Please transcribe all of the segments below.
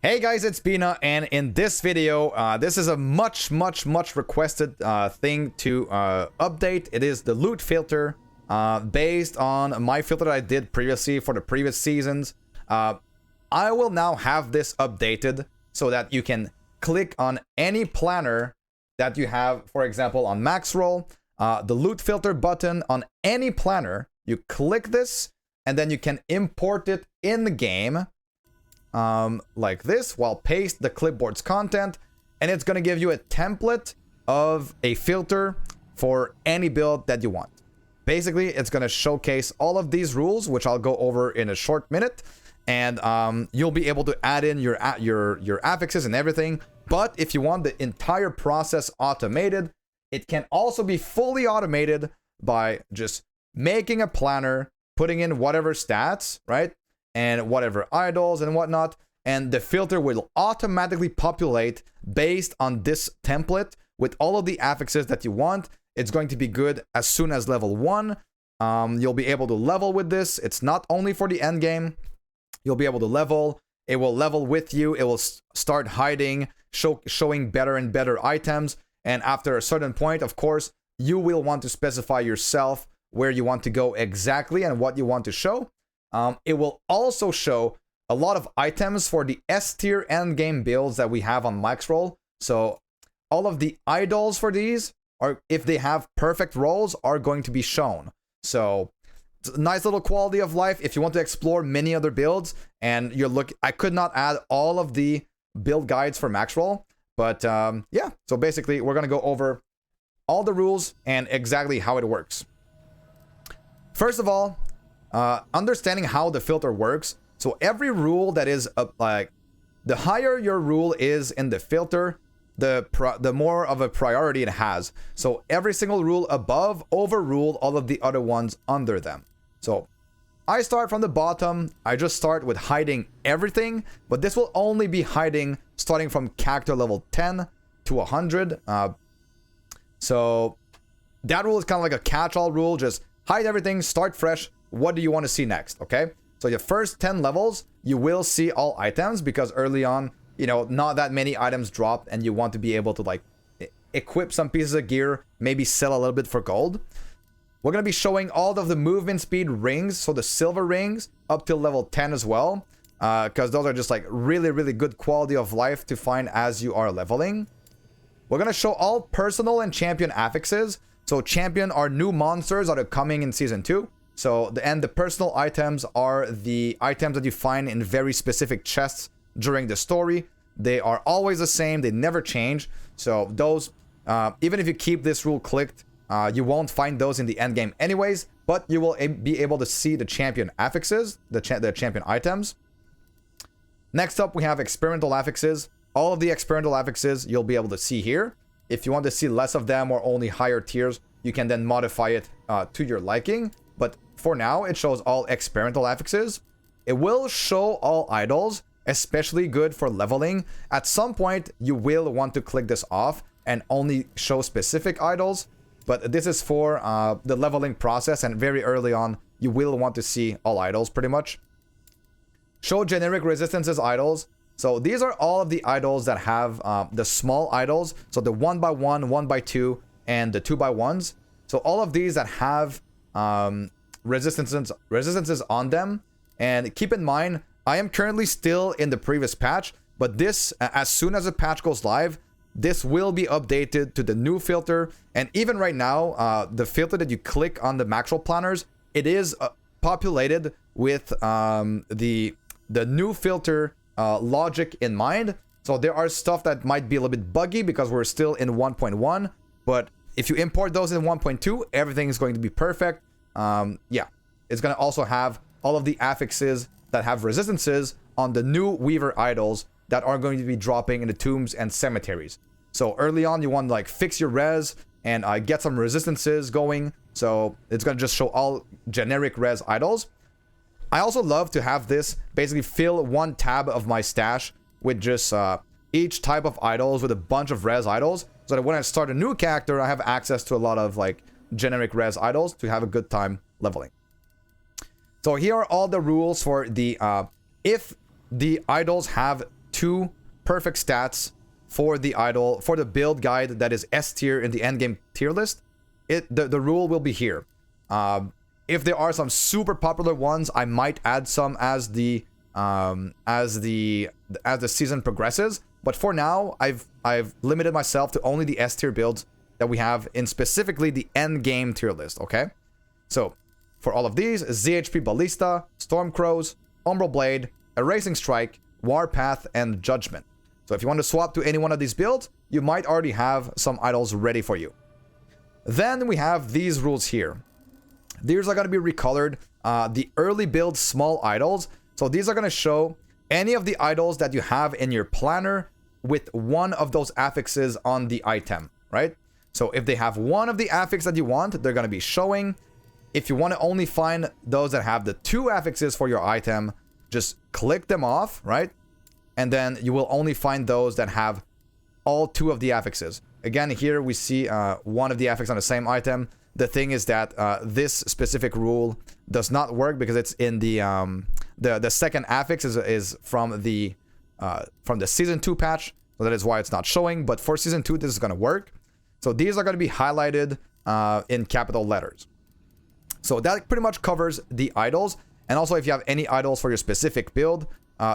Hey guys, it's Bina, and in this video, this is a much requested thing to update. It is the loot filter, based on my filter that I did previously for the previous seasons. I will now have this updated so that you can click on any planner that you have, for example, on Maxroll, the loot filter button on any planner. You click this, and then you can import it in the game. Like this, while paste the clipboard's content, and it's gonna give you a template of a filter for any build that you want. Basically, it's gonna showcase all of these rules, which I'll go over in a short minute, and you'll be able to add in your affixes and everything. But if you want the entire process automated, it can also be fully automated by just making a planner, putting in whatever stats, right? And whatever idols and whatnot, and the filter will automatically populate based on this template with all of the affixes that you want. It's going to be good as soon as level 1. You'll be able to level with this. It's not only for the end game. You'll be able to level. It will level with you. It will start hiding, showing better and better items. And after a certain point, of course, you will want to specify yourself where you want to go exactly and what you want to show. It will also show a lot of items for the S tier endgame builds that we have on Maxroll. So all of the idols for these, are, if they have perfect rolls, are going to be shown. So it's a nice little quality of life if you want to explore many other builds. And I could not add all of the build guides for Maxroll, but yeah. So basically, we're gonna go over all the rules and exactly how it works. First of all, understanding how the filter works. So every rule that is like, the higher your rule is in the filter, the more of a priority it has. So every single rule above overrule all of the other ones under them. So I start from the bottom. I just start with hiding everything, but this will only be hiding starting from character level 10 to 100. So that rule is kind of like a catch-all rule. Just hide everything, start fresh. What do you want to see next? Okay, so your first 10 levels, you will see all items because early on, you know, not that many items dropped, and you want to be able to like equip some pieces of gear, maybe sell a little bit for gold. We're going to be showing all of the movement speed rings, so the silver rings up till level 10 as well, because those are just like really good quality of life to find as you are leveling. We're going to show all personal and champion affixes. So champion are new monsters that are coming in season 2. So the personal items are the items that you find in very specific chests during the story. They are always the same. They never change. So those, even if you keep this rule clicked, you won't find those in the end game anyways. But you will be able to see the champion affixes, the champion items. Next up, we have experimental affixes. All of the experimental affixes you'll be able to see here. If you want to see less of them or only higher tiers, you can then modify it to your liking. But for now, it shows all experimental affixes. It will show all idols, especially good for leveling. At some point, you will want to click this off and only show specific idols. But this is for the leveling process, and very early on, you will want to see all idols pretty much. Show generic resistances idols. So these are all of the idols that have the small idols. So the 1x1, 1x2, and the 2x1s. So all of these that have resistances on them. And keep in mind, I am currently still in the previous patch, but this, as soon as the patch goes live, this will be updated to the new filter. And even right now, the filter that you click on the Maxroll planners, it is populated with the new filter logic in mind. So there are stuff that might be a little bit buggy because we're still in 1.1, but if you import those in 1.2, everything is going to be perfect. Yeah, it's going to also have all of the affixes that have resistances on the new Weaver idols that are going to be dropping in the tombs and cemeteries. So early on, you want to like fix your res and get some resistances going. So it's going to just show all generic res idols. I also love to have this basically fill one tab of my stash with just each type of idols with a bunch of res idols, so that when I start a new character, I have access to a lot of like generic res idols to have a good time leveling. So here are all the rules for the if the idols have 2 perfect stats for the idol, for the build guide that is S tier in the endgame tier list, the rule will be here. If there are some super popular ones, I might add some as the season progresses. But for now, I've limited myself to only the S tier builds that we have in specifically the end game tier list. Okay, so for all of these, ZHP Ballista, Stormcrows, Umbral Blade, Erasing Strike, Warpath, and Judgment. So if you want to swap to any one of these builds, you might already have some idols ready for you. Then we have these rules here. These are going to be recolored. The early build small idols. So these are going to show any of the idols that you have in your planner with one of those affixes on the item, right? So if they have one of the affixes that you want, they're going to be showing. If you want to only find those that have the 2 affixes for your item, just click them off, right? And then you will only find those that have all 2 of the affixes. Again, here we see one of the affixes on the same item. The thing is that this specific rule does not work because it's in the second affix is from the season 2 patch, so that is why it's not showing. But for season 2, this is going to work. So these are going to be highlighted in capital letters. So that pretty much covers the idols. And also, if you have any idols for your specific build,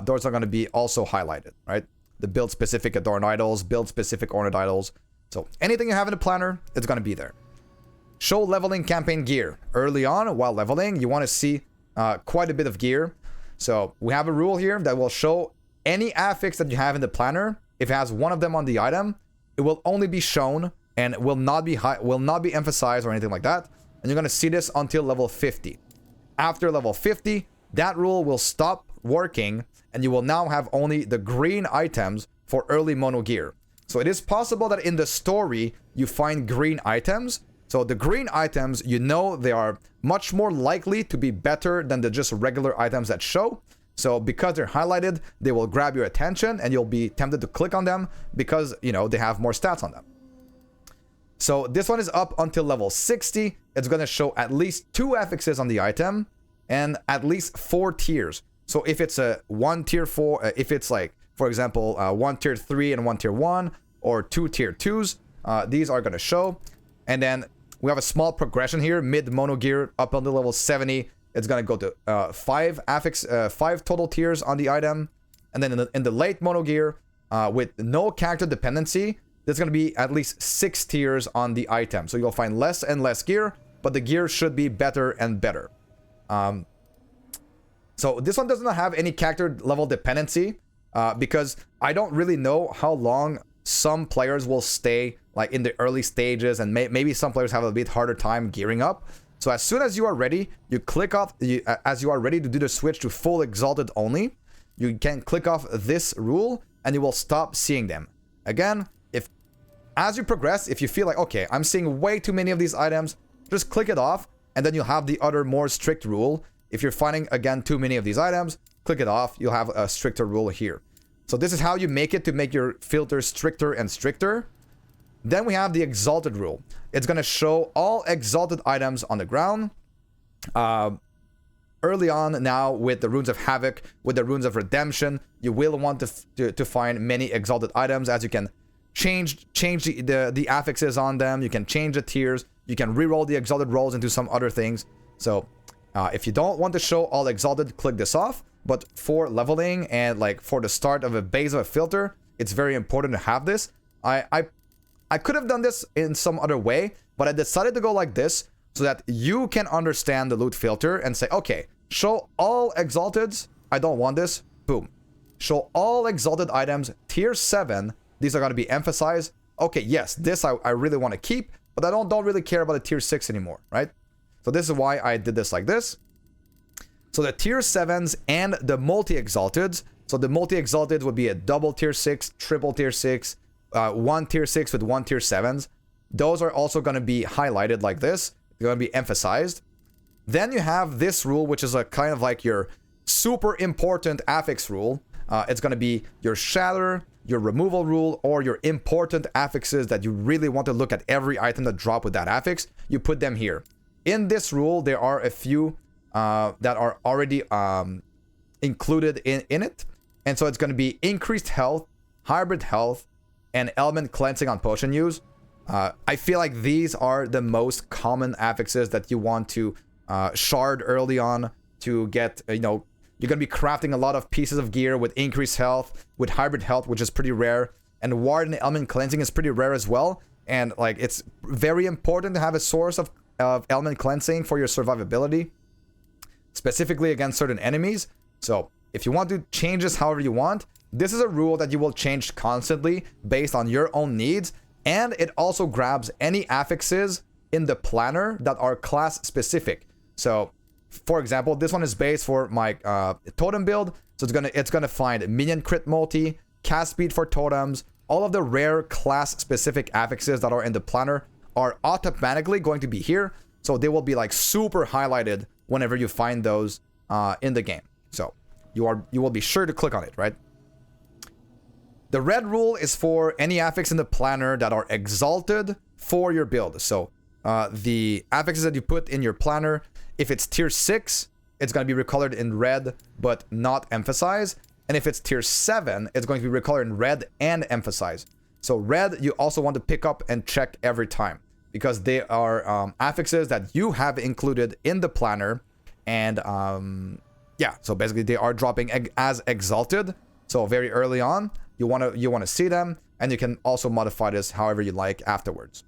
those are going to be also highlighted, right? The build specific adorned idols, build specific ornate idols. So anything you have in the planner, it's going to be there. Show leveling campaign gear. Early on, while leveling, you want to see quite a bit of gear. So we have a rule here that will show any affix that you have in the planner. If it has one of them on the item, it will only be shown and will not be emphasized or anything like that. And you're going to see this until level 50. After level 50, that rule will stop working and you will now have only the green items for early mono gear. So it is possible that in the story you find green items. So the green items, you know, they are much more likely to be better than the just regular items that show. So because they're highlighted, they will grab your attention and you'll be tempted to click on them because, you know, they have more stats on them. So this one is up until level 60. It's going to show at least 2 affixes on the item and at least 4 tiers. So if it's a 1 tier 4, if it's like, for example, 1 tier 3 and 1 tier 1 or 2 tier 2s, these are going to show. And then we have a small progression here, mid mono gear up until level 70. It's going to go to 5 total tiers on the item. And then in the late mono gear, with no character dependency, there's going to be at least 6 tiers on the item. So you'll find less and less gear, but the gear should be better and better. So this one does not have any character level dependency because I don't really know how long some players will stay like in the early stages, and maybe some players have a bit harder time gearing up. So as soon as you are ready, you click off, as you are ready to do the switch to full Exalted only, you can click off this rule and you will stop seeing them. Again, as you progress, if you feel like, okay, I'm seeing way too many of these items, just click it off, and then you'll have the other more strict rule. If you're finding, again, too many of these items, click it off. You'll have a stricter rule here. So this is how you make it to make your filter stricter and stricter. Then we have the Exalted rule. It's going to show all Exalted items on the ground. Early on now, with the Runes of Havoc, with the Runes of Redemption, you will want to find many Exalted items, as you can change the affixes on them. You can change the tiers. You can reroll the Exalted rolls into some other things. So if you don't want to show all Exalted, click this off. But for leveling and like for the start of a base of a filter, it's very important to have this. I could have done this in some other way, but I decided to go like this so that you can understand the loot filter and say, okay, show all Exalteds. I don't want this. Boom. Show all Exalted items, tier 7. These are going to be emphasized. Okay, yes, this I really want to keep, but I don't really care about the tier 6 anymore, right? So this is why I did this like this. So the tier 7s and the multi-Exalteds. So the multi-Exalted would be a double tier 6, triple tier 6, 1 tier 6 with 1 tier 7s. Those are also going to be highlighted like this. They're going to be emphasized. Then you have this rule, which is a kind of like your super important affix rule. It's going to be your shatter, your removal rule, or your important affixes that you really want to look at every item that drop with that affix. You put them here. In this rule, there are a few that are already included in it. And so it's going to be increased health, hybrid health, and element cleansing on potion use. I feel like these are the most common affixes that you want to shard early on to get, you know, you're going to be crafting a lot of pieces of gear with increased health, with hybrid health, which is pretty rare. And ward and element cleansing is pretty rare as well. And like, it's very important to have a source of element cleansing for your survivability, specifically against certain enemies. So if you want to change this however you want, this is a rule that you will change constantly based on your own needs. And it also grabs any affixes in the planner that are class specific. So for example, this one is based for my totem build. So it's gonna find minion crit multi, cast speed for totems. All of the rare class specific affixes that are in the planner are automatically going to be here. So they will be like super highlighted whenever you find those in the game. So you will be sure to click on it, right? The red rule is for any affix in the planner that are exalted for your build. So the affixes that you put in your planner, if it's tier 6, it's going to be recolored in red, but not emphasized. And if it's tier 7, it's going to be recolored in red and emphasized. So red, you also want to pick up and check every time, because they are affixes that you have included in the planner. And yeah, so basically they are dropping as exalted. So very early on, you want to see them, and you can also modify this however you like afterwards.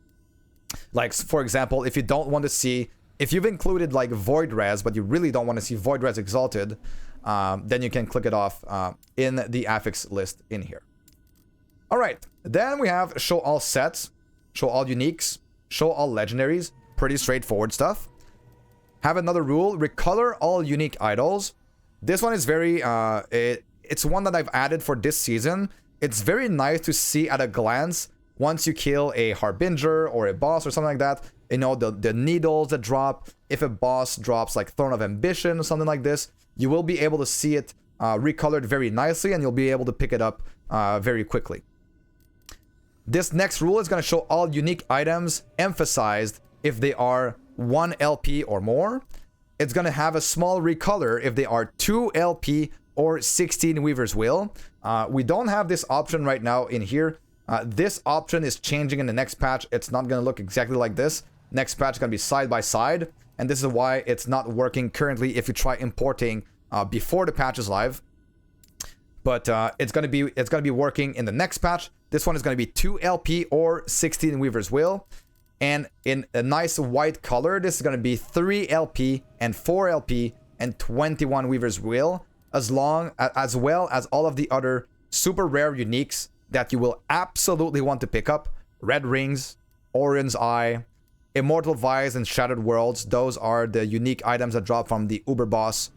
Like for example, if you don't want to see, if you've included like void res, but you really don't want to see void res exalted, then you can click it off in the affix list in here. All right, then we have show all sets, show all uniques, show all legendaries. Pretty straightforward stuff. Have another rule: recolor all unique idols. This one is very it's one that I've added for this season. It's very nice to see at a glance once you kill a Harbinger or a boss or something like that. You know, the needles that drop. If a boss drops like Throne of Ambition or something like this, you will be able to see it recolored very nicely, and you'll be able to pick it up very quickly. This next rule is going to show all unique items emphasized if they are 1 LP or more. It's going to have a small recolor if they are 2 LP or 16 Weaver's Wheel. We don't have this option right now in here. This option is changing in the next patch. It's not going to look exactly like this. Next patch is going to be side by side, and this is why it's not working currently if you try importing before the patch is live. But it's going to be working in the next patch. This one is going to be 2 LP or 16 Weaver's Wheel. And in a nice white color, this is going to be 3 LP and 4 LP and 21 Weaver's Wheel, as well as all of the other super rare uniques that you will absolutely want to pick up. Red Rings, Orion's Eye, Immortal Vise, and Shattered Worlds. Those are the unique items that drop from the Uber boss,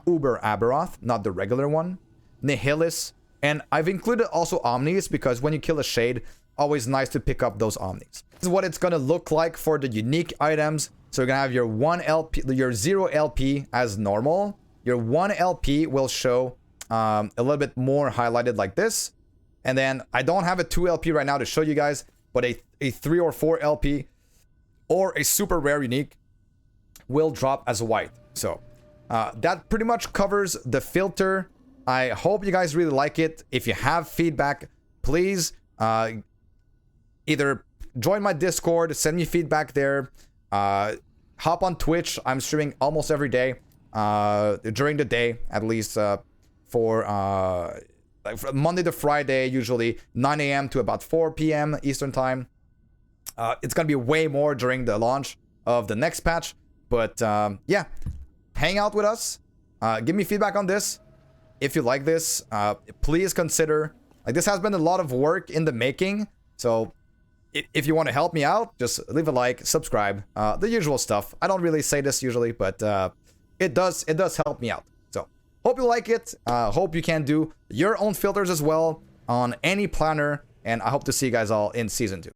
Uber Aberoth, not the regular one. Nihilis, and I've included also Omnis, because when you kill a Shade, always nice to pick up those Omnis. This is what it's going to look like for the unique items. So you're going to have your 1 LP, your 0 LP as normal. Your 1 LP will show a little bit more highlighted like this. And then I don't have a 2 LP right now to show you guys, but a 3 or 4 LP or a super rare unique will drop as white. So that pretty much covers the filter. I hope you guys really like it. If you have feedback, please either join my Discord, send me feedback there, hop on Twitch. I'm streaming almost every day, during the day at least, for like from Monday to Friday, usually 9 a.m. to about 4 p.m. Eastern time. It's gonna be way more during the launch of the next patch, but yeah, hang out with us. Give me feedback on this. If you like this, please consider, like, this has been a lot of work in the making. So if you want to help me out, just leave a like, subscribe, the usual stuff. I don't really say this usually, but it does help me out. So hope you like it. Hope you can do your own filters as well on any planner. And I hope to see you guys all in season 2.